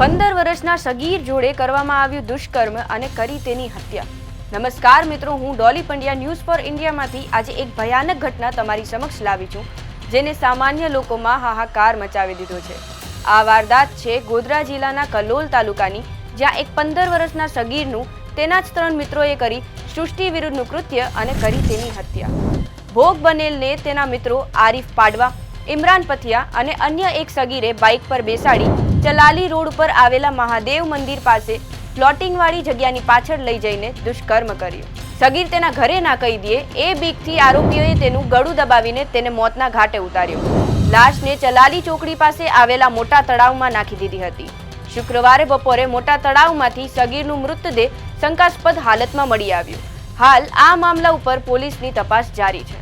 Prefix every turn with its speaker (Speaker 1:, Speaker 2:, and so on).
Speaker 1: 15 વર્ષના સગીર જોડે કરવામાં આવ્યું દુષ્કર્મ અને કરી તેની હત્યા। નમસ્કાર મિત્રો, હું ડોલી પંડ્યા ન્યૂઝ ફોર ઇન્ડિયામાંથી આજે એક ભયાનક ઘટના તમારી સમક્ષ લાવી છું, જેને સામાન્ય લોકોમાં હાહાકાર મચાવી દીધો છે। આ વારદાત છે ગોધરા જિલ્લાના કલોલ તાલુકાની, જ્યાં એક 15 વર્ષના સગીરનું તેના જ 3 મિત્રોએ કરી સૃષ્ટિ વિરુદ્ધનું કૃત્ય અને કરી તેની હત્યા। ભોગ બનેલને તેના મિત્રો આરીફ પાડવા, ઇમરાન પથિયા અને અન્ય એક સગીરે બાઇક પર બેસાડી ચલાલી રોડ ઉપર આવેલા મહાદેવ મંદિર પાસે પ્લોટિંગવાળી જગ્યાની પાછળ લઈ જઈને દુષ્કર્મ કર્યું। સગીર તેના ઘરે ના કહી દે એ બીકથી આરોપીઓએ તેનું ગળું દબાવીને તેને મોતના ઘાટે ઉતાર્યો। લાશને ચલાલી ચોકડી પાસે આવેલા મોટા તળાવમાં નાખી દીધી હતી। શુક્રવારે બપોરે મોટા તળાવમાંથી સગીરનું મૃતદેહ શંકાસ્પદ હાલતમાં મળી આવ્યું। હાલ આ મામલા ઉપર પોલીસની તપાસ જારી છે।